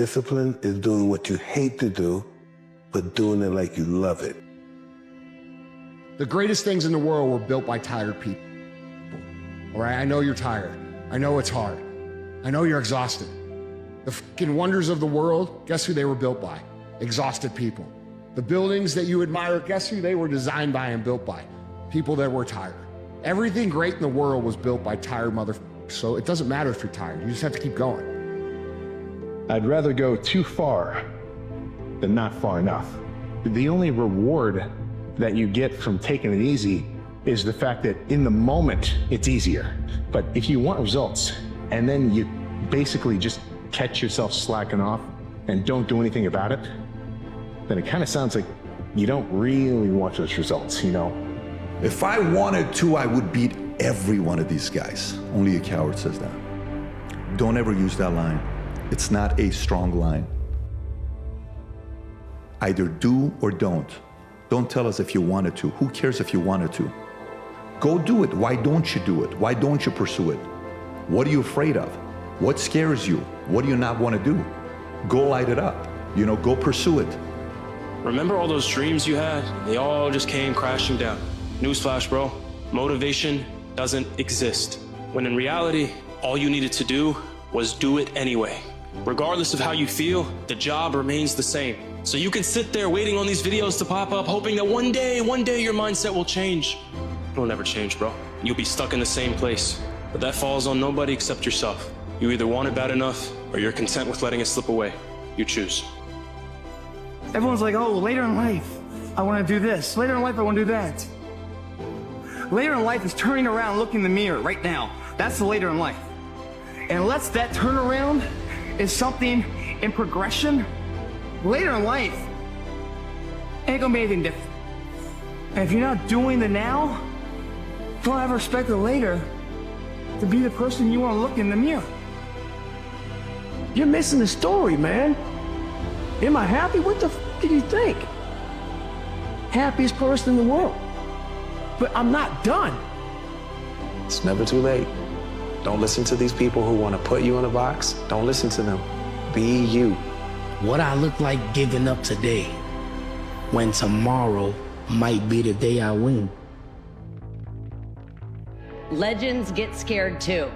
Discipline is doing what you hate to do, but doing it like you love it. The greatest things in the world were built by tired people. All right, I know you're tired. I know it's hard. I know you're exhausted. The fucking wonders of the world, guess who they were built by? Exhausted people. The buildings that you admire, guess who they were designed by and built by? People that were tired. Everything great in the world was built by tired motherfuckers. So it doesn't matter if you're tired. You just have to keep going. I'd rather go too far than not far enough. The only reward that you get from taking it easy is the fact that in the moment it's easier. But if you want results and then you basically just catch yourself slacking off and don't do anything about it, then it kind of sounds like you don't really want those results, you know? If I wanted to, I would beat every one of these guys. Only a coward says that. Don't ever use that line. It's not a strong line. Either do or don't. Don't tell us if you wanted to. Who cares if you wanted to? Go do it. Why don't you do it? Why don't you pursue it? What are you afraid of? What scares you? What do you not want to do? Go light it up. You know, go pursue it. Remember all those dreams you had? They all just came crashing down. Newsflash, bro. Motivation doesn't exist. When in reality, all you needed to do was do it anyway. Regardless of how you feel, the job remains the same. So you can sit there waiting on these videos to pop up, hoping that one day your mindset will change. It'll never change, bro. You'll be stuck in the same place. But that falls on nobody except yourself. You either want it bad enough, or you're content with letting it slip away. You choose. Everyone's like, oh, later in life, I want to do this. Later in life, I want to do that. Later in life is turning around, looking in the mirror right now. That's the later in life. And unless that turnaround is something in progression, later in life ain't gonna be anything different. And if you're not doing the now, don't ever expect the later to be the person you want to look in the mirror. You're missing the story, man. Am I happy? What the f do you think? Happiest person in the world. But I'm not done. It's never too late. Don't listen to these people who want to put you in a box. Don't listen to them. Be you. What I look like giving up today when tomorrow might be the day I win. Legends get scared too.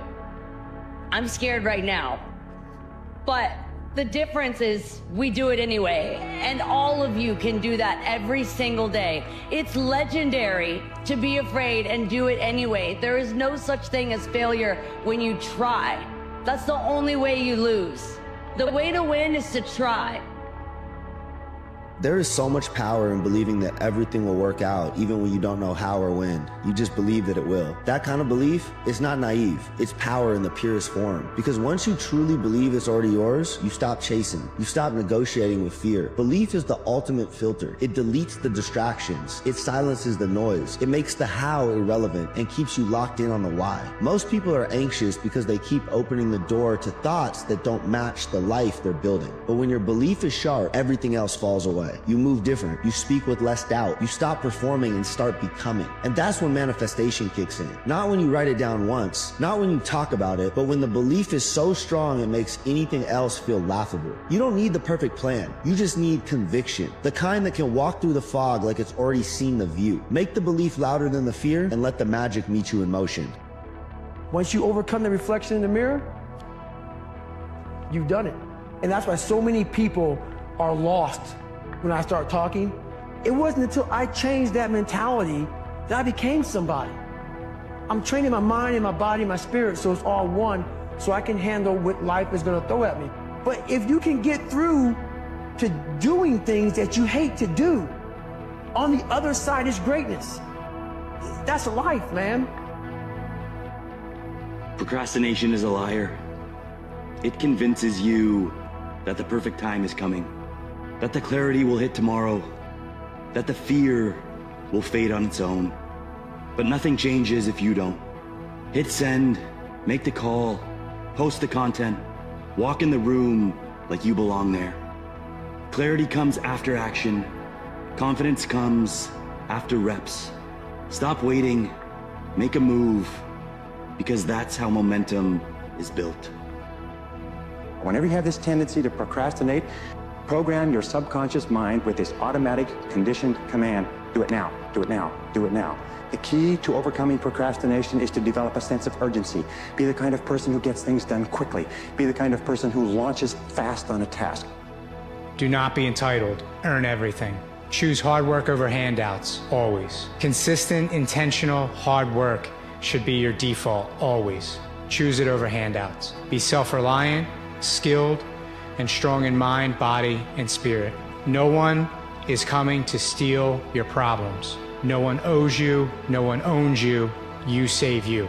I'm scared right now. But the difference is we do it anyway. And all of you can do that every single day. It's legendary to be afraid and do it anyway. There is no such thing as failure when you try. That's the only way you lose. The way to win is to try. There is so much power in believing that everything will work out even when you don't know how or when. You just believe that it will. That kind of belief is not naive. It's power in the purest form. Because once you truly believe it's already yours, you stop chasing. You stop negotiating with fear. Belief is the ultimate filter. It deletes the distractions. It silences the noise. It makes the how irrelevant and keeps you locked in on the why. Most people are anxious because they keep opening the door to thoughts that don't match the life they're building. But when your belief is sharp, everything else falls away. You move different. You speak with less doubt. You stop performing and start becoming. And that's when manifestation kicks in. Not when you write it down once, not when you talk about it, but when the belief is so strong it makes anything else feel laughable. You don't need the perfect plan. You just need conviction. The kind that can walk through the fog like it's already seen the view. Make the belief louder than the fear and let the magic meet you in motion. Once you overcome the reflection in the mirror, you've done it. And that's why so many people are lost when I start talking. It wasn't until I changed that mentality that I became somebody. I'm training my mind and my body and my spirit so it's all one, so I can handle what life is gonna throw at me. But if you can get through to doing things that you hate to do, on the other side is greatness. That's life, man. Procrastination is a liar. It convinces you that the perfect time is coming, that the clarity will hit tomorrow, that the fear will fade on its own. But nothing changes if you don't. Hit send, make the call, post the content, walk in the room like you belong there. Clarity comes after action. Confidence comes after reps. Stop waiting, make a move, because that's how momentum is built. Whenever you have this tendency to procrastinate, program your subconscious mind with this automatic conditioned command: do it now, do it now, do it now. The key to overcoming procrastination is to develop a sense of urgency. Be the kind of person who gets things done quickly. Be the kind of person who launches fast on a task. Do not be entitled. Earn everything. Choose hard work over handouts, always. Consistent, intentional, hard work should be your default, always. Choose it over handouts. Be self-reliant, skilled, and strong in mind, body, and spirit. No one is coming to steal your problems. No one owes you, no one owns you, you save you.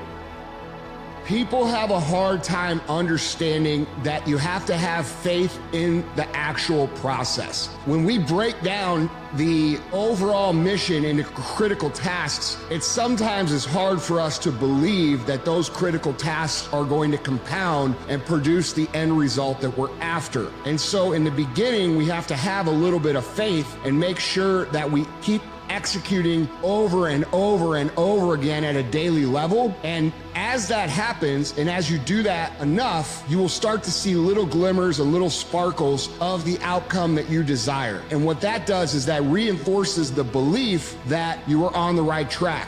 People have a hard time understanding that you have to have faith in the actual process. When we break down the overall mission into critical tasks, it sometimes is hard for us to believe that those critical tasks are going to compound and produce the end result that we're after. And so in the beginning, we have to have a little bit of faith and make sure that we keep executing over and over and over again at a daily level. And as that happens, and as you do that enough, you will start to see little glimmers and little sparkles of the outcome that you desire. And what that does is that reinforces the belief that you are on the right track.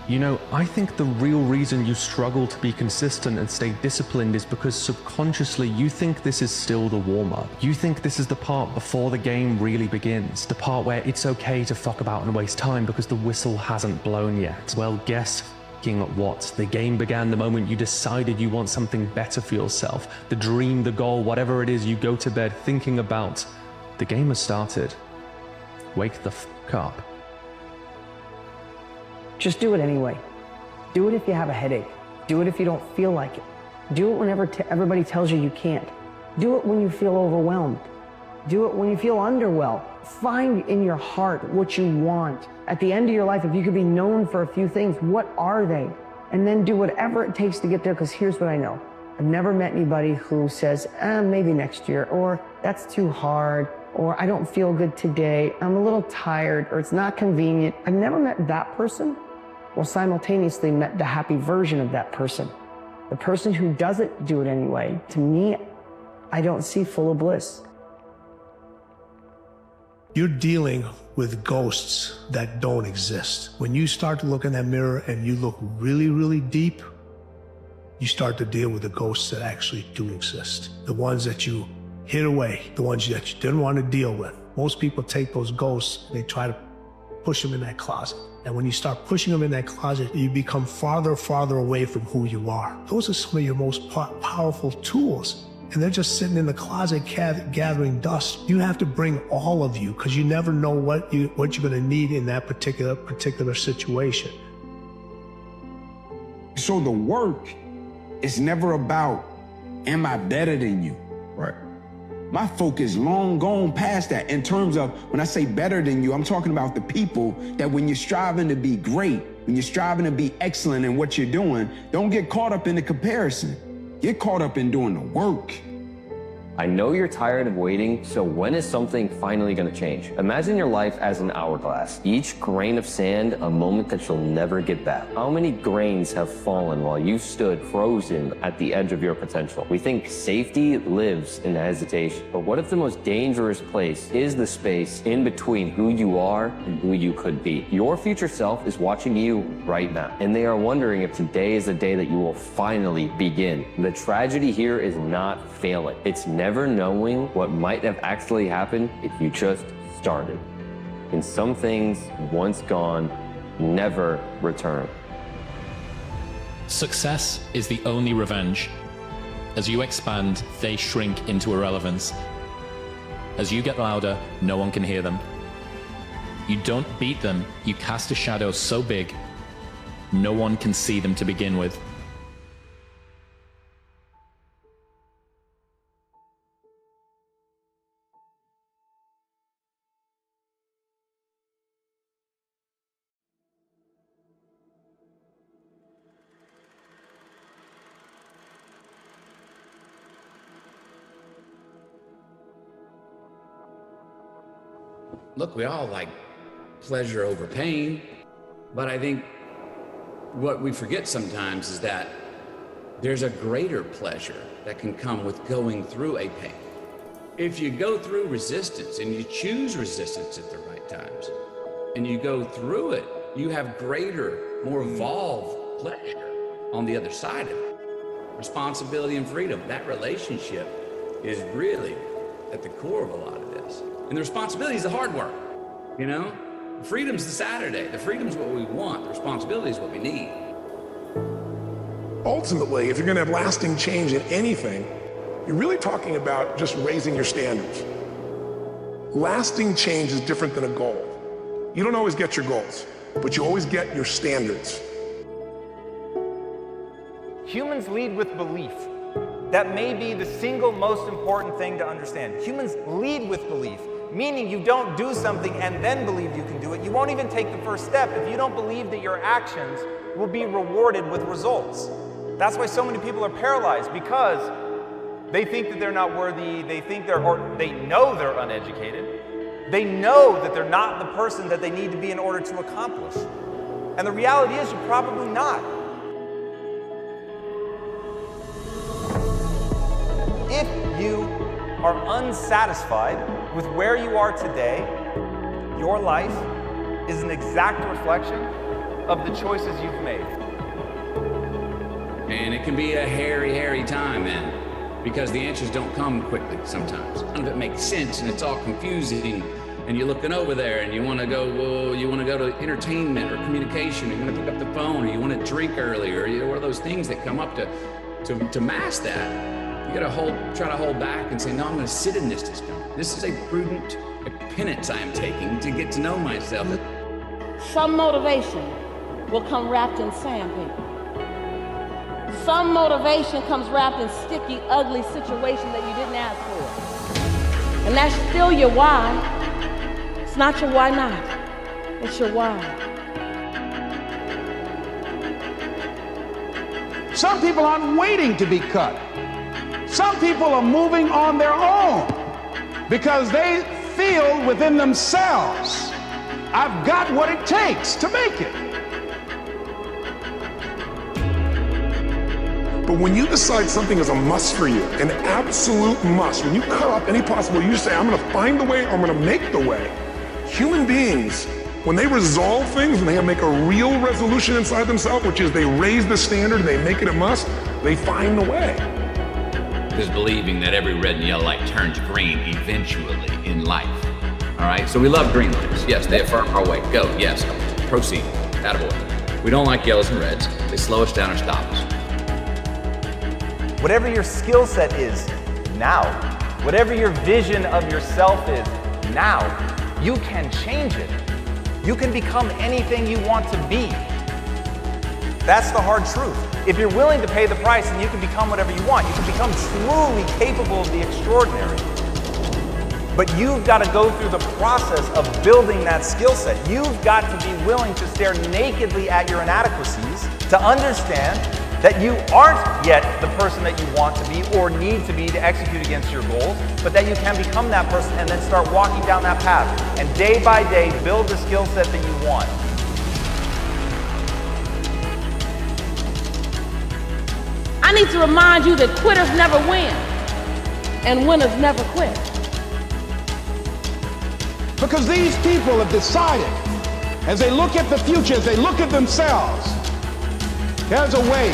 You know, I think the real reason you struggle to be consistent and stay disciplined is because subconsciously you think this is still the warm-up. You think this is the part before the game really begins, the part where it's okay to fuck about and waste time because the whistle hasn't blown yet. Well, guess what? The game began the moment you decided you want something better for yourself. The dream, the goal, whatever it is you go to bed thinking about. The game has started. Wake the fuck up. Just do it anyway. Do it if you have a headache. Do it if you don't feel like it. Do it whenever everybody tells you you can't. Do it when you feel overwhelmed. Do it when you feel underwhelmed. Find in your heart what you want. At the end of your life, if you could be known for a few things, what are they? And then do whatever it takes to get there, because here's what I know. I've never met anybody who says, maybe next year, or that's too hard, or I don't feel good today, I'm a little tired, or it's not convenient. I've never met that person, or simultaneously met the happy version of that person. The person who doesn't do it anyway, to me, I don't see full of bliss. You're dealing with ghosts that don't exist. When you start to look in that mirror and you look really, really deep, you start to deal with the ghosts that actually do exist. The ones that you hid away, the ones that you didn't want to deal with. Most people take those ghosts, they try to push them in that closet. And when you start pushing them in that closet, you become farther away from who you are. Those are some of your most powerful tools. And they're just sitting in the closet gathering dust. You have to bring all of you, because you never know what you're going to need in that particular situation. So the work is never about, am I better than you? Right. My focus long gone past that. In terms of, when I say better than you, I'm talking about the people that when you're striving to be great, when you're striving to be excellent in what you're doing, don't get caught up in the comparison. Get caught up in doing the work. I know you're tired of waiting, so when is something finally gonna change? Imagine your life as an hourglass. Each grain of sand, a moment that you'll never get back. How many grains have fallen while you stood frozen at the edge of your potential? We think safety lives in hesitation, but what if the most dangerous place is the space in between who you are and who you could be? Your future self is watching you right now, and they are wondering if today is the day that you will finally begin. The tragedy here is not failing. It's never knowing what might have actually happened if you just started. And some things, once gone, never return. Success is the only revenge. As you expand, they shrink into irrelevance. As you get louder, no one can hear them. You don't beat them, you cast a shadow so big, no one can see them to begin with. Look, we all like pleasure over pain, but I think what we forget sometimes is that there's a greater pleasure that can come with going through a pain. If you go through resistance and you choose resistance at the right times, and you go through it, you have greater, more evolved pleasure on the other side of it. Responsibility and freedom, that relationship is really at the core of a lot of this. And the responsibility is the hard work, you know? Freedom's the Saturday. The freedom's what we want. The responsibility is what we need. Ultimately, if you're going to have lasting change in anything, you're really talking about just raising your standards. Lasting change is different than a goal. You don't always get your goals, but you always get your standards. Humans lead with belief. That may be the single most important thing to understand. Humans lead with belief, meaning you don't do something and then believe you can do it. You won't even take the first step if you don't believe that your actions will be rewarded with results. That's why so many people are paralyzed, because they think that they're not worthy, they know they're uneducated, they know that they're not the person that they need to be in order to accomplish. And the reality is, you're probably not. If you are unsatisfied with where you are today, your life is an exact reflection of the choices you've made. And it can be a hairy, hairy time, man, because the answers don't come quickly sometimes. None of it makes sense, and it's all confusing, and you're looking over there, and you want to go, well, you want to go to entertainment or communication, or you want to pick up the phone, or you want to drink early, or what are those things that come up to mask that? You gotta try to hold back and say, no, I'm gonna sit in this discomfort. This is a prudent penance I am taking to get to know myself. Some motivation will come wrapped in sandpaper. Some motivation comes wrapped in sticky, ugly situation that you didn't ask for. And that's still your why. It's not your why not. It's your why. Some people aren't waiting to be cut. Some people are moving on their own because they feel within themselves, I've got what it takes to make it. But when you decide something is a must for you, an absolute must, when you cut off any possible, you say, I'm gonna find the way, I'm gonna make the way. Human beings, when they resolve things, when they make a real resolution inside themselves, which is they raise the standard and they make it a must, they find the way. Is believing that every red and yellow light turns green eventually in life. All right, so we love green lights. Yes, they affirm our way. Go, yes, proceed, attaboy. We don't like yellows and reds. They slow us down or stop us. Whatever your skill set is now, whatever your vision of yourself is now, you can change it. You can become anything you want to be. That's the hard truth. If you're willing to pay the price, then you can become whatever you want. You can become truly capable of the extraordinary. But you've got to go through the process of building that skill set. You've got to be willing to stare nakedly at your inadequacies, to understand that you aren't yet the person that you want to be or need to be to execute against your goals, but that you can become that person and then start walking down that path. And day by day, build the skill set that you want. I need to remind you that quitters never win and winners never quit. Because these people have decided, as they look at the future, as they look at themselves, there's a way.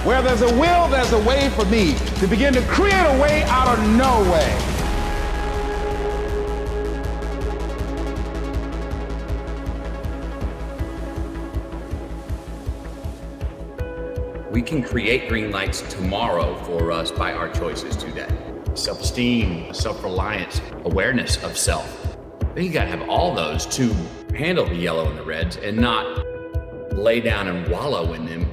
Where there's a will, there's a way for me to begin to create a way out of no way. We can create green lights tomorrow for us by our choices today. Self-esteem, self-reliance, awareness of self. Then you gotta have all those to handle the yellow and the reds and not lay down and wallow in them.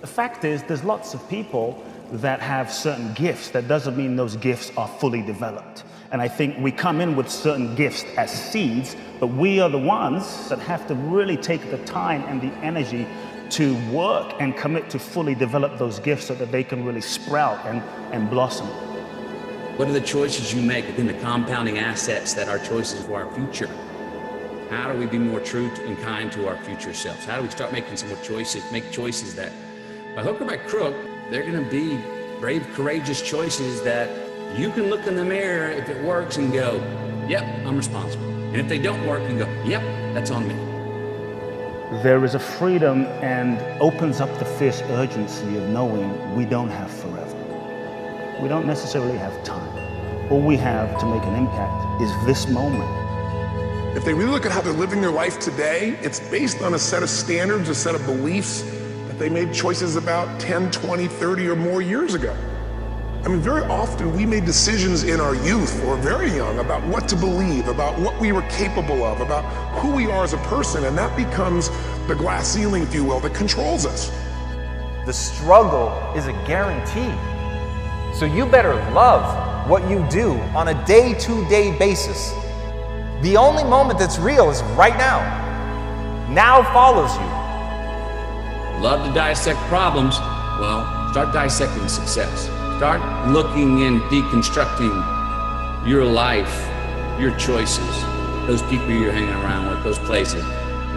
The fact is, there's lots of people that have certain gifts. That doesn't mean those gifts are fully developed. And I think we come in with certain gifts as seeds, but we are the ones that have to really take the time and the energy to work and commit to fully develop those gifts so that they can really sprout and blossom. What are the choices you make within the compounding assets that are choices for our future? How do we be more true and kind to our future selves? How do we start making some more choices, make choices that, by hook or by crook, they're going to be brave, courageous choices that you can look in the mirror if it works and go, yep, I'm responsible. And if they don't work, you go, yep, that's on me. There is a freedom and opens up the fierce urgency of knowing we don't have forever. We don't necessarily have time. All we have to make an impact is this moment. If they really look at how they're living their life today, it's based on a set of standards, a set of beliefs that they made choices about 10, 20, 30 or more years ago. I mean, very often we made decisions in our youth or very young about what to believe, about what we were capable of, about who we are as a person, and that becomes the glass ceiling, if you will, that controls us. The struggle is a guarantee. So you better love what you do on a day-to-day basis. The only moment that's real is right now. Now follows you. Love to dissect problems. Well, start dissecting success. Start looking and deconstructing your life, your choices, those people you're hanging around with, those places,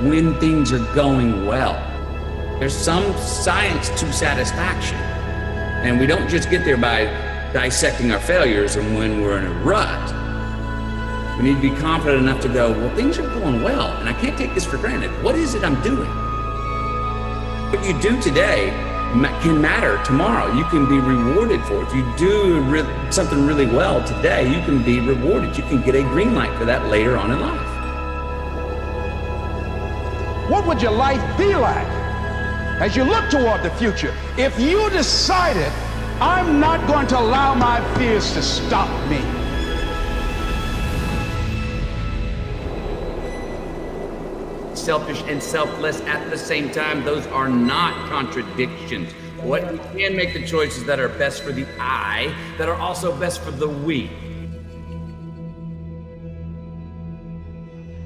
when things are going well. There's some science to satisfaction. And we don't just get there by dissecting our failures and when we're in a rut. We need to be confident enough to go, well, things are going well, and I can't take this for granted. What is it I'm doing? What you do today can matter tomorrow. You can be rewarded for it. If you do something really well today, you can be rewarded. You can get a green light for that later on in life. What would your life be like as you look toward the future if you decided, I'm not going to allow my fears to stop me? Selfish and selfless at the same time, those are not contradictions. What we can make the choices that are best for the I, that are also best for the we.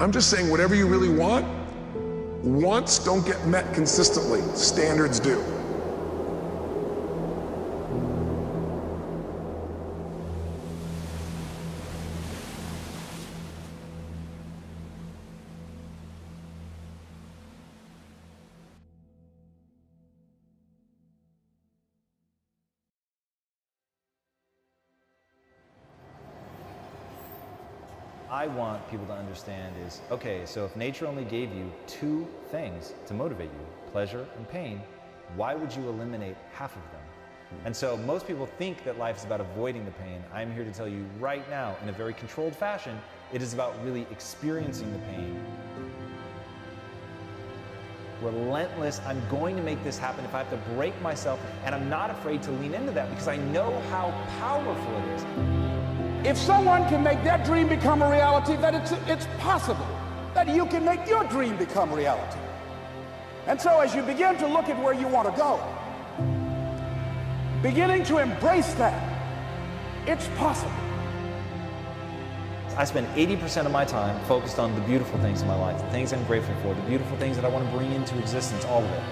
I'm just saying, whatever you really want, wants don't get met consistently. Standards do. I want people to understand is, okay, so if nature only gave you two things to motivate you, pleasure and pain, why would you eliminate half of them? And so most people think that life is about avoiding the pain. I'm here to tell you right now, in a very controlled fashion, it is about really experiencing the pain. Relentless, I'm going to make this happen if I have to break myself, and I'm not afraid to lean into that because I know how powerful it is. If someone can make their dream become a reality, that it's possible that you can make your dream become reality. And so as you begin to look at where you want to go, beginning to embrace that, it's possible. I spend 80% of my time focused on the beautiful things in my life, the things I'm grateful for, the beautiful things that I want to bring into existence, all of it.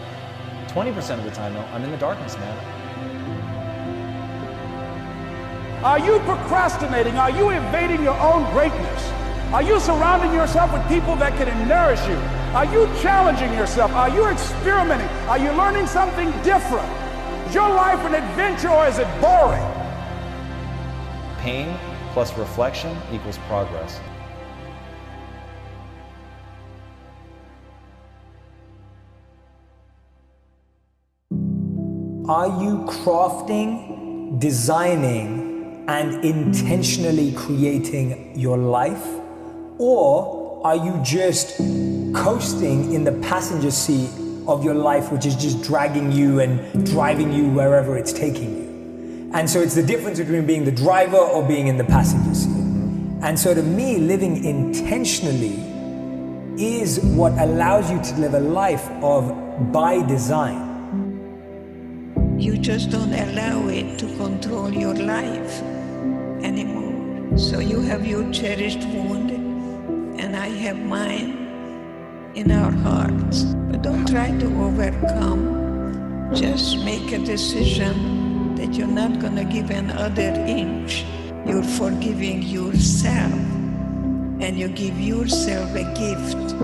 20% of the time, though, I'm in the darkness, man. Are you procrastinating? Are you evading your own greatness? Are you surrounding yourself with people that can nourish you? Are you challenging yourself? Are you experimenting? Are you learning something different? Is your life an adventure or is it boring? Pain plus reflection equals progress. Are you crafting, designing, and intentionally creating your life? Or are you just coasting in the passenger seat of your life, which is just dragging you and driving you wherever it's taking you? And so it's the difference between being the driver or being in the passenger seat. And so to me, living intentionally is what allows you to live a life of by design. You just don't allow it to control your life anymore. So you have your cherished wound, and I have mine. in our hearts. But don't try to overcome. Just make a decision that you're not going to give another inch. You're forgiving yourself. And you give yourself a gift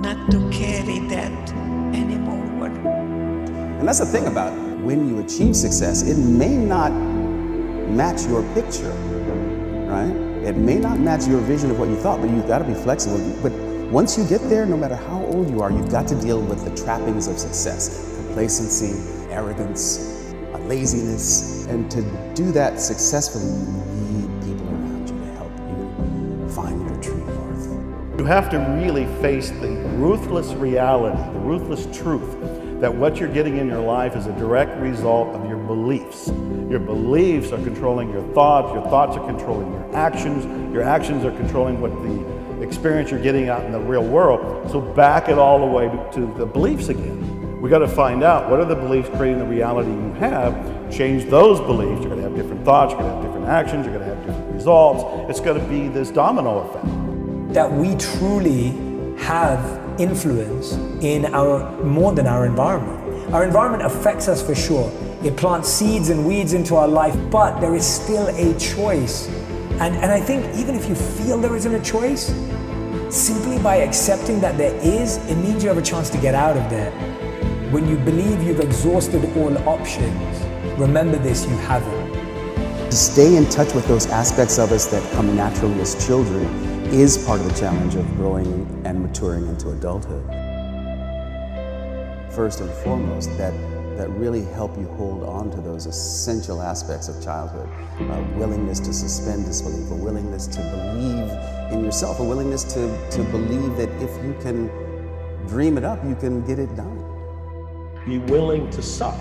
not to carry that anymore. And that's the thing about it. When you achieve success, it may not match your picture, right? It may not match your vision of what you thought, but you've got to be flexible. But once you get there, no matter how old you are, you've got to deal with the trappings of success. Complacency, arrogance, laziness. And to do that successfully, you need people around you to help you find your true north. You have to really face the ruthless reality, the ruthless truth, that what you're getting in your life is a direct result of your beliefs. Your beliefs are controlling your thoughts are controlling your actions are controlling what the experience you're getting out in the real world. So back it all the way to the beliefs again. We got to find out what are the beliefs creating the reality you have, change those beliefs. You're going to have different thoughts, you're going to have different actions, you're going to have different results. It's going to be this domino effect. That we truly have influence in more than our environment. Our environment affects us for sure. It plants seeds and weeds into our life, but there is still a choice. And I think even if you feel there isn't a choice, simply by accepting that there is, it means you have a chance to get out of there. When you believe you've exhausted all options, remember this, you haven't. To stay in touch with those aspects of us that come naturally as children is part of the challenge of growing and maturing into adulthood. First and foremost, that really help you hold on to those essential aspects of childhood. A willingness to suspend disbelief, a willingness to believe in yourself, a willingness to believe that if you can dream it up, you can get it done. Be willing to suck,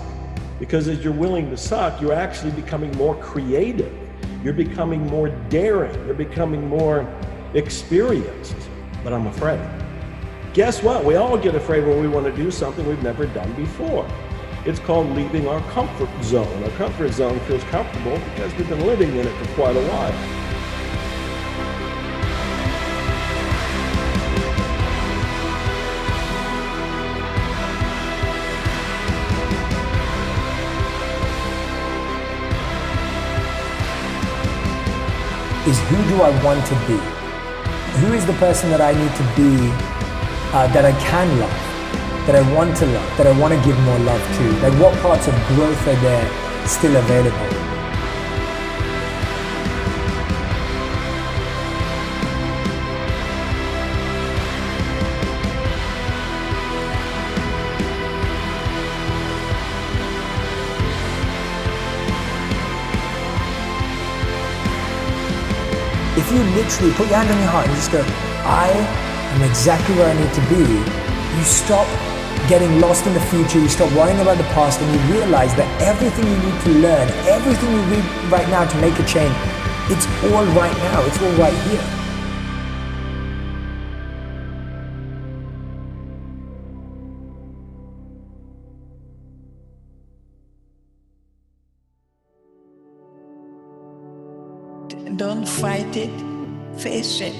because as you're willing to suck, you're actually becoming more creative. You're becoming more daring. You're becoming more experienced. But I'm afraid. Guess what? We all get afraid when we want to do something we've never done before. It's called leaving our comfort zone. Our comfort zone feels comfortable because we've been living in it for quite a while. Is who do I want to be? Who is the person that I need to be, that I can love, that I want to love, that I want to give more love to? Like, what parts of growth are there still available? If you literally put your hand on your heart and just go, I am exactly where I need to be, you stop getting lost in the future, you stop worrying about the past, and you realize that everything you need to learn, everything you need right now to make a change, it's all right now, it's all right here. Don't fight it, face it.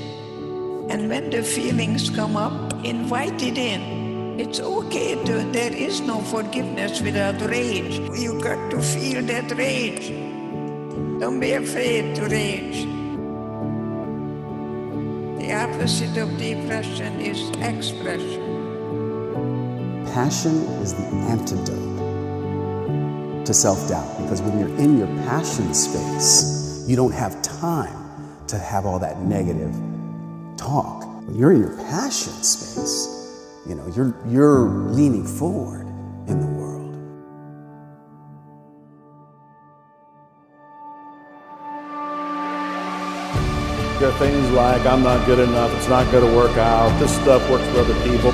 And when the feelings come up, invite it in. It's okay there is no forgiveness without rage. You got to feel that rage. Don't be afraid to rage. The opposite of depression is expression. Passion is the antidote to self-doubt, because when you're in your passion space, you don't have time to have all that negative talk. When you're in your passion space, you know, you're leaning forward in the world. There are things like, I'm not good enough, it's not going to work out, this stuff works for other people.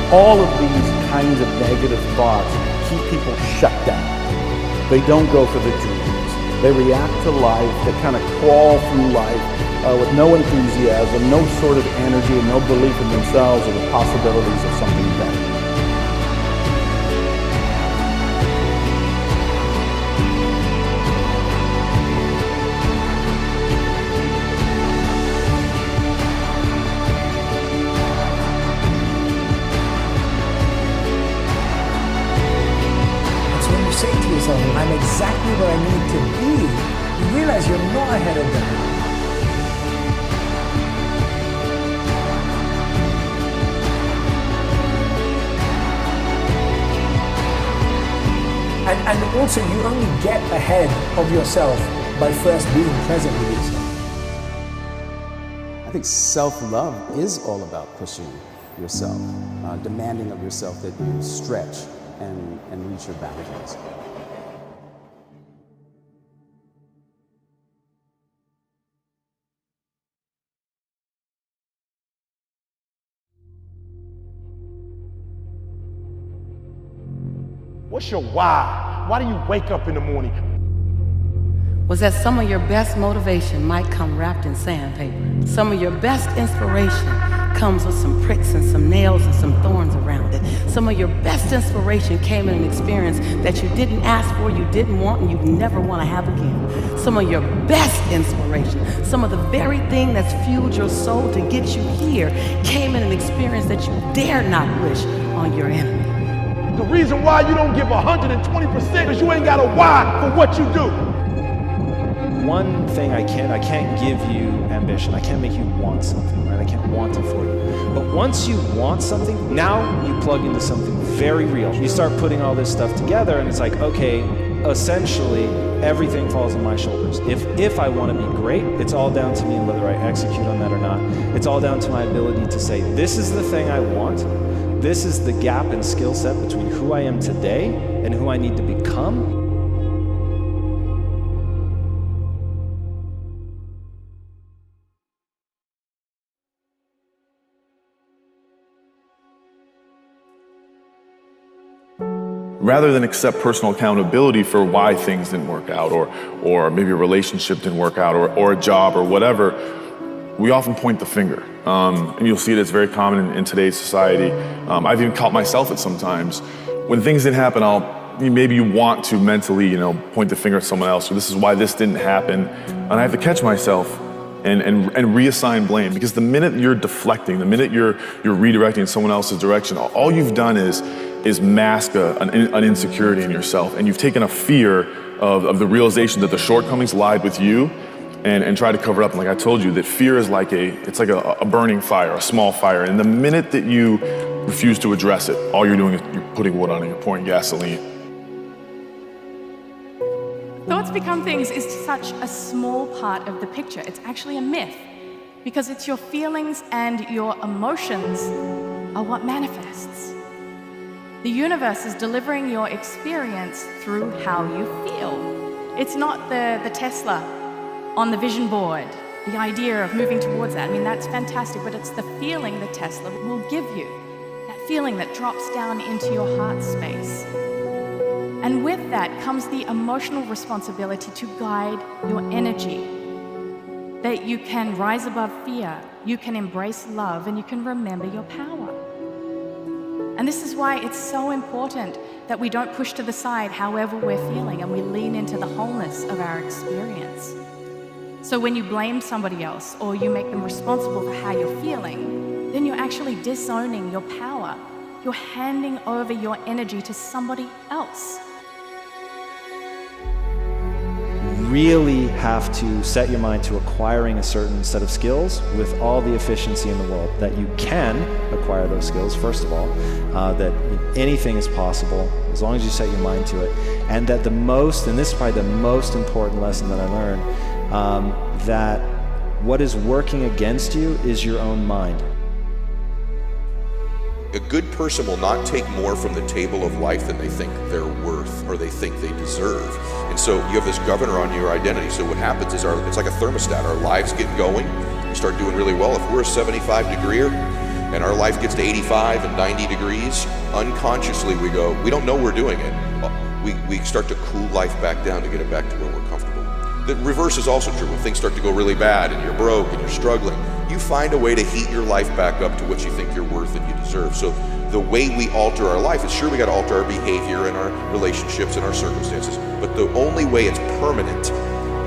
All of these kinds of negative thoughts keep people shut down. They don't go for the dreams. They react to life, they kind of crawl through life with no enthusiasm, no sort of energy, and no belief in themselves or the possibilities of something better. exactly where I need to be, you realize you're not ahead of them. And also, you only get ahead of yourself by first being present with yourself. I think self-love is all about pushing yourself, demanding of yourself that you stretch and reach your boundaries. What's your why? Why do you wake up in the morning? Was that some of your best motivation might come wrapped in sandpaper. Some of your best inspiration comes with some pricks and some nails and some thorns around it. Some of your best inspiration came in an experience that you didn't ask for, you didn't want, and you never want to have again. Some of your best inspiration, some of the very thing that's fueled your soul to get you here, came in an experience that you dare not wish on your enemy. The reason why you don't give 120% is you ain't got a why for what you do. One thing I can't give you ambition. I can't make you want something, right? I can't want it for you. But once you want something, now you plug into something very real. You start putting all this stuff together and it's like, okay, essentially everything falls on my shoulders. If I want to be great, it's all down to me and whether I execute on that or not. It's all down to my ability to say, this is the thing I want. This is the gap in skill set between who I am today and who I need to become. Rather than accept personal accountability for why things didn't work out, or maybe a relationship didn't work out, or a job or whatever, we often point the finger. And you'll see it, it's very common in today's society. I've even caught myself at sometimes. When things didn't happen, maybe you want to mentally, point the finger at someone else. So this is why this didn't happen. And I have to catch myself and reassign blame, because the minute you're deflecting, the minute you're redirecting in someone else's direction, all you've done is mask an insecurity in yourself, and you've taken a fear of the realization that the shortcomings lied with you, and try to cover it up. And like I told you, that fear is like a burning fire, a small fire, and the minute that you refuse to address it, all you're doing is you're putting wood on it, you're pouring gasoline. Thoughts become things is such a small part of the picture. It's actually a myth, because it's your feelings and your emotions are what manifests. The universe is delivering your experience through how you feel. It's not the Tesla on the vision board, the idea of moving towards that. I mean, that's fantastic, but it's the feeling that Tesla will give you, that feeling that drops down into your heart space. And with that comes the emotional responsibility to guide your energy, that you can rise above fear, you can embrace love, and you can remember your power. And this is why it's so important that we don't push to the side however we're feeling, and we lean into the wholeness of our experience. So when you blame somebody else or you make them responsible for how you're feeling, then you're actually disowning your power. You're handing over your energy to somebody else. Really have to set your mind to acquiring a certain set of skills with all the efficiency in the world, that you can acquire those skills, first of all, that anything is possible as long as you set your mind to it, and that the most, and this is probably the most important lesson that I learned, that what is working against you is your own mind. A good person will not take more from the table of life than they think they're worth or they think they deserve. And so you have this governor on your identity. So what happens is it's like a thermostat. Our lives get going. We start doing really well. If we're a 75 degreer and our life gets to 85 and 90 degrees, unconsciously we go, we don't know we're doing it. We start to cool life back down to get it back to where we're comfortable. The reverse is also true. When things start to go really bad and you're broke and you're struggling, you find a way to heat your life back up to what you think you're worth and you deserve. So the way we alter our life is, sure, we got to alter our behavior and our relationships and our circumstances, but the only way it's permanent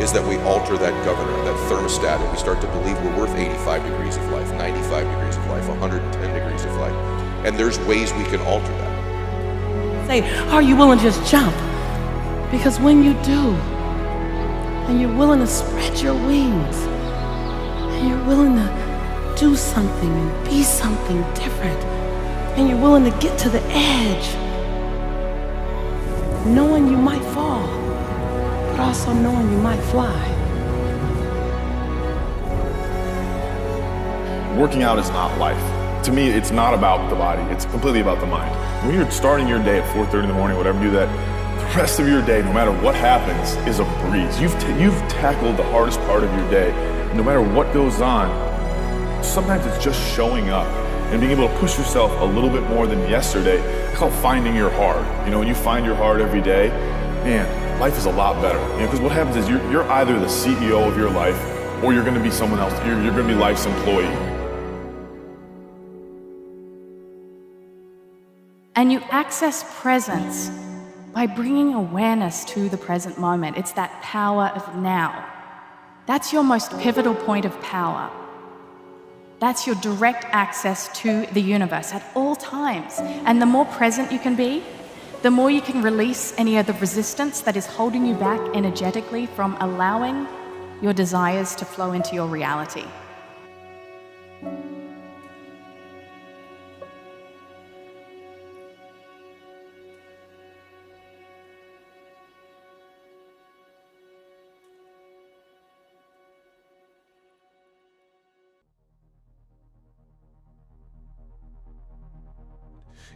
is that we alter that governor, that thermostat, and we start to believe we're worth 85 degrees of life, 95 degrees of life, 110 degrees of life. And there's ways we can alter that. Say, are you willing to just jump? Because when you do, and you're willing to spread your wings, and you're willing to do something and be something different, and you're willing to get to the edge, knowing you might fall, but also knowing you might fly. Working out is not life. To me, it's not about the body. It's completely about the mind. When you're starting your day at 4:30 in the morning, whatever, do that, the rest of your day, no matter what happens, is a breeze. You've tackled the hardest part of your day. No matter what goes on, sometimes it's just showing up and being able to push yourself a little bit more than yesterday. It's called finding your hard. You know, when you find your hard every day, man, life is a lot better. You know, because what happens is you're either the CEO of your life or you're going to be someone else. You're going to be life's employee. And you access presence by bringing awareness to the present moment. It's that power of now. That's your most pivotal point of power. That's your direct access to the universe at all times. And the more present you can be, the more you can release any of the resistance that is holding you back energetically from allowing your desires to flow into your reality.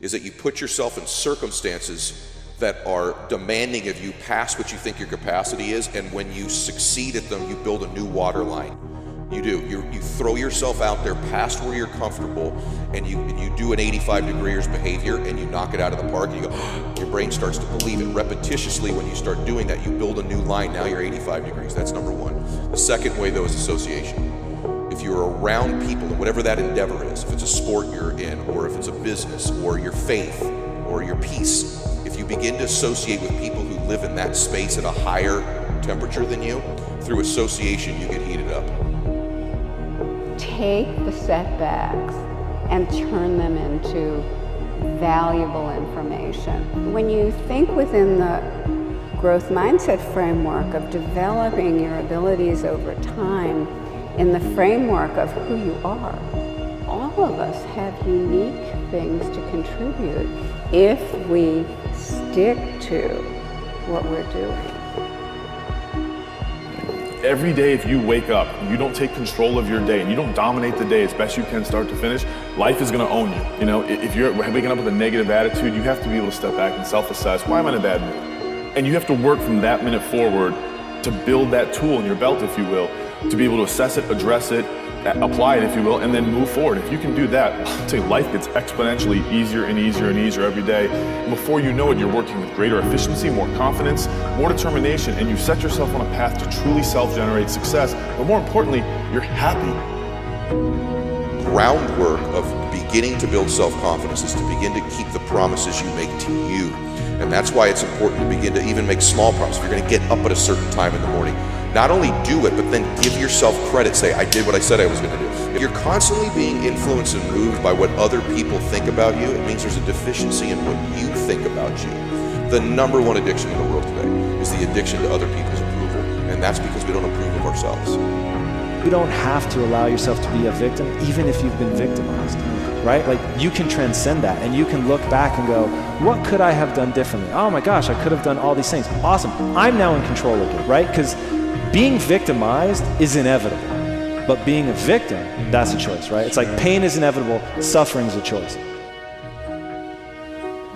Is that you put yourself in circumstances that are demanding of you past what you think your capacity is, and when you succeed at them, you build a new water line. You do. You throw yourself out there past where you're comfortable, and you do an 85-degree behavior, and you knock it out of the park, and you go, your brain starts to believe it. Repetitiously, when you start doing that, you build a new line. Now you're 85 degrees. That's number one. The second way, though, is association. If you're around people, and whatever that endeavor is, if it's a sport you're in, or if it's a business, or your faith, or your peace, if you begin to associate with people who live in that space at a higher temperature than you, through association you get heated up. Take the setbacks and turn them into valuable information. When you think within the growth mindset framework of developing your abilities over time, in the framework of who you are, all of us have unique things to contribute if we stick to what we're doing. Every day, if you wake up and you don't take control of your day and you don't dominate the day as best you can start to finish, life is going to own you. You know, if you're waking up with a negative attitude, you have to be able to step back and self-assess. Why am I in a bad mood? And you have to work from that minute forward to build that tool in your belt, if you will, to be able to assess it, address it, apply it, if you will, and then move forward. If you can do that, I'll tell you, life gets exponentially easier and easier and easier every day. And before you know it, you're working with greater efficiency, more confidence, more determination, and you set yourself on a path to truly self-generate success. But more importantly, you're happy. Groundwork of beginning to build self-confidence is to begin to keep the promises you make to you. And that's why it's important to begin to even make small promises. If you're going to get up at a certain time in the morning, not only do it, but then give yourself credit. Say, I did what I said I was going to do. If you're constantly being influenced and moved by what other people think about you, it means there's a deficiency in what you think about you. The number one addiction in the world today is the addiction to other people's approval. And that's because we don't approve of ourselves. You don't have to allow yourself to be a victim, even if you've been victimized, right? Like, you can transcend that, and you can look back and go, what could I have done differently? Oh my gosh, I could have done all these things. Awesome. I'm now in control again, right? Because being victimized is inevitable, but being a victim, that's a choice, right? It's like pain is inevitable, suffering is a choice.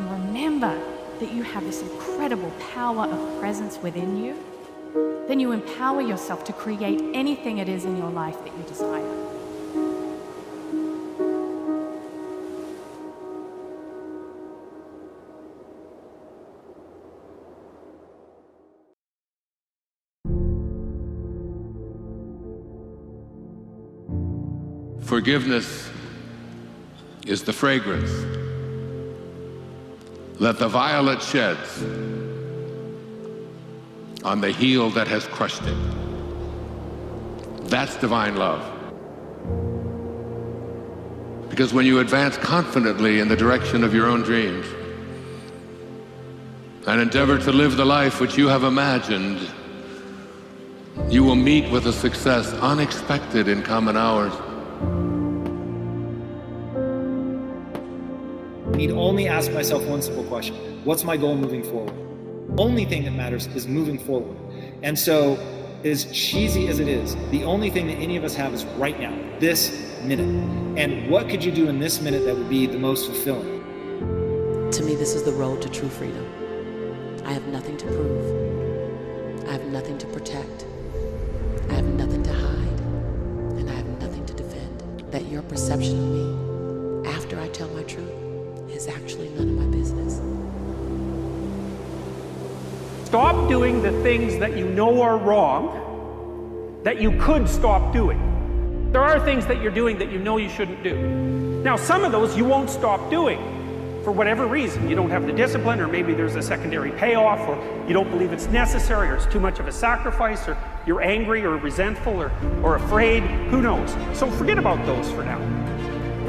Remember that you have this incredible power of presence within you. Then you empower yourself to create anything it is in your life that you desire. Forgiveness is the fragrance that the violet sheds on the heel that has crushed it. That's divine love. Because when you advance confidently in the direction of your own dreams, and endeavor to live the life which you have imagined, you will meet with a success unexpected in common hours. I need only ask myself one simple question. What's my goal moving forward? The only thing that matters is moving forward. And so, as cheesy as it is, the only thing that any of us have is right now, this minute. And what could you do in this minute that would be the most fulfilling? To me, this is the road to true freedom. I have nothing to prove. I have nothing to protect. I have nothing to hide. And I have nothing to defend. That your perception of me, after I tell my truth, is actually none of my business. Stop doing the things that you know are wrong, that you could stop doing. There are things that you're doing that you know you shouldn't do. Now, some of those you won't stop doing for whatever reason. You don't have the discipline, or maybe there's a secondary payoff, or you don't believe it's necessary, or it's too much of a sacrifice, or you're angry or resentful or afraid, who knows. So forget about those for now.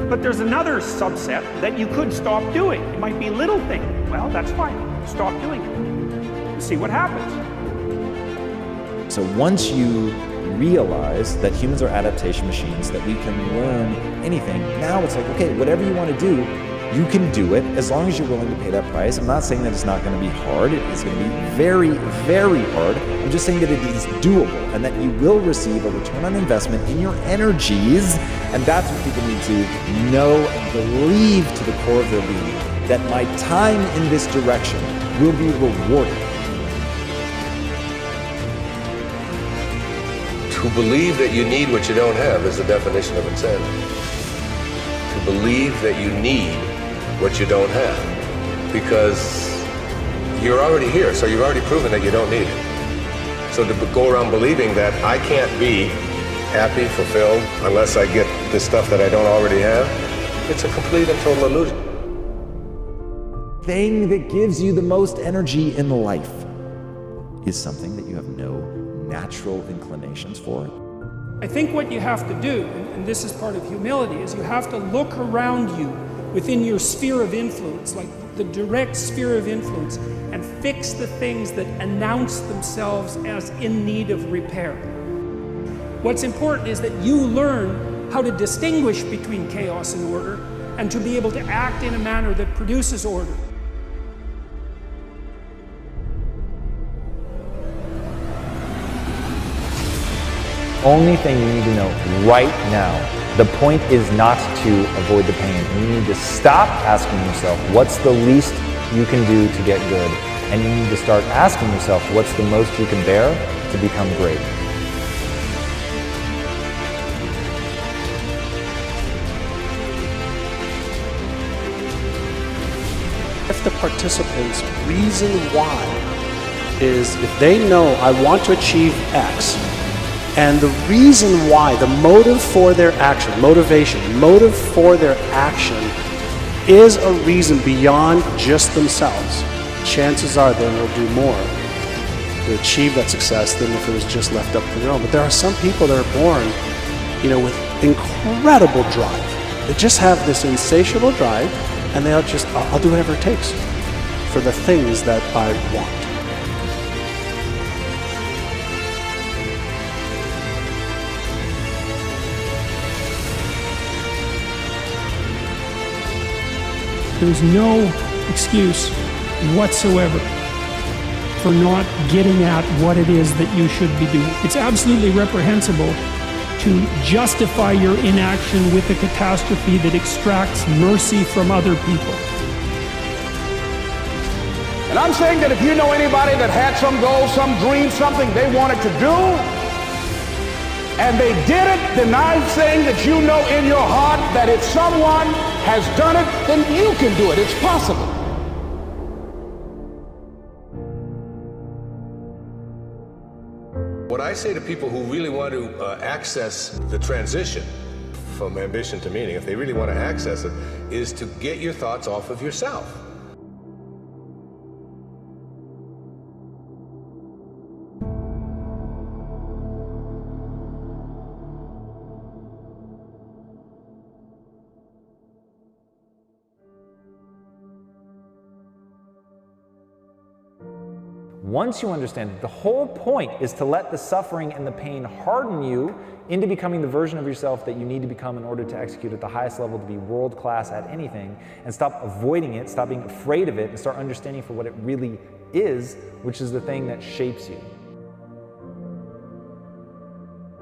But there's another subset that you could stop doing. It might be a little thing. Well, that's fine. Stop doing it. See what happens. So once you realize that humans are adaptation machines, that we can learn anything, now it's like, okay, whatever you want to do, you can do it as long as you're willing to pay that price. I'm not saying that it's not going to be hard. It is going to be very, very hard. I'm just saying that it is doable and that you will receive a return on investment in your energies. And that's what people need to know and believe to the core of their being, that my time in this direction will be rewarded. To believe that you need what you don't have is the definition of insanity. To believe that you need what you don't have, because you're already here, so you've already proven that you don't need it. So to go around believing that I can't be happy, fulfilled, unless I get the stuff that I don't already have, it's a complete and total illusion. Thing that gives you the most energy in life is something that you have no natural inclinations for. I think what you have to do, and this is part of humility, is you have to look around you within your sphere of influence, like the direct sphere of influence, and fix the things that announce themselves as in need of repair. What's important is that you learn how to distinguish between chaos and order, and to be able to act in a manner that produces order. Only thing you need to know right now, the point is not to avoid the pain. You need to stop asking yourself, what's the least you can do to get good? And you need to start asking yourself, what's the most you can bear to become great? If the participants' reason why is if they know I want to achieve X, and the reason why, the motive for their action, motive for their action is a reason beyond just themselves, chances are they will do more to achieve that success than if it was just left up to their own. But there are some people that are born, with incredible drive. They just have this insatiable drive, and they'll just, I'll do whatever it takes for the things that I want. There's no excuse whatsoever for not getting at what it is that you should be doing. It's absolutely reprehensible to justify your inaction with a catastrophe that extracts mercy from other people. And I'm saying that if you know anybody that had some goal, some dream, something they wanted to do, and they did it, then I'm saying that you know in your heart that if someone has done it, then you can do it. It's possible. What I say to people who really want to access the transition from ambition to meaning, if they really want to access it, is to get your thoughts off of yourself. Once you understand it, the whole point is to let the suffering and the pain harden you into becoming the version of yourself that you need to become in order to execute at the highest level, to be world class at anything, and stop avoiding it, stop being afraid of it, and start understanding for what it really is, which is the thing that shapes you.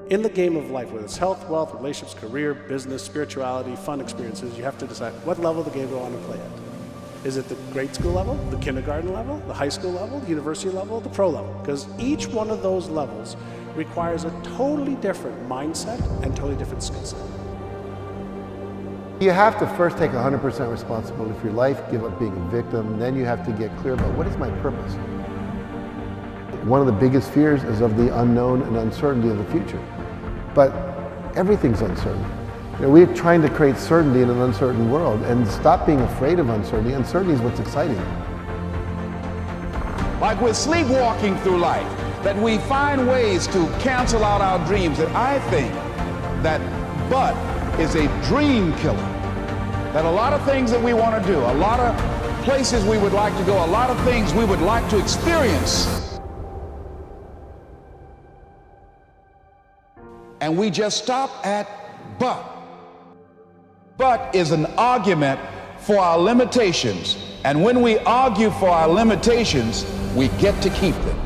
In the game of life, whether it's health, wealth, relationships, career, business, spirituality, fun experiences, you have to decide what level of the game do I want to play at. Is it the grade school level, the kindergarten level, the high school level, the university level, the pro level? Because each one of those levels requires a totally different mindset and totally different skill set. You have to first take 100% responsibility for your life, give up being a victim, then you have to get clear about what is my purpose. One of the biggest fears is of the unknown and uncertainty of the future. But everything's uncertain. You know, we're trying to create certainty in an uncertain world, and stop being afraid of uncertainty. Uncertainty is what's exciting. Like we're sleepwalking through life, that we find ways to cancel out our dreams. And I think that but is a dream killer. That a lot of things that we want to do, a lot of places we would like to go, a lot of things we would like to experience, and we just stop at but. But is an argument for our limitations. And when we argue for our limitations, we get to keep them.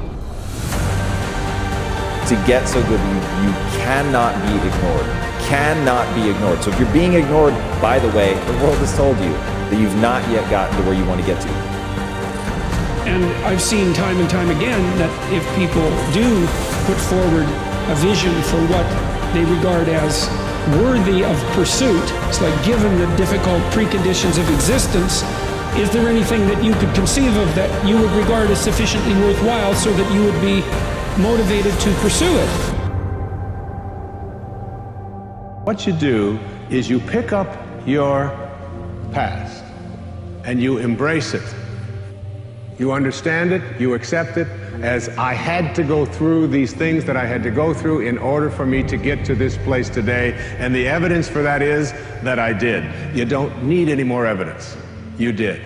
To get so good, you cannot be ignored. Cannot be ignored. So if you're being ignored, by the way, the world has told you that you've not yet gotten to where you want to get to. And I've seen time and time again that if people do put forward a vision for what they regard as worthy of pursuit, it's like given the difficult preconditions of existence, is there anything that you could conceive of that you would regard as sufficiently worthwhile so that you would be motivated to pursue it? What you do is you pick up your past and you embrace it. You understand it, you accept it as I had to go through these things that I had to go through in order for me to get to this place today, and the evidence for that is that I did. You don't need any more evidence. You did.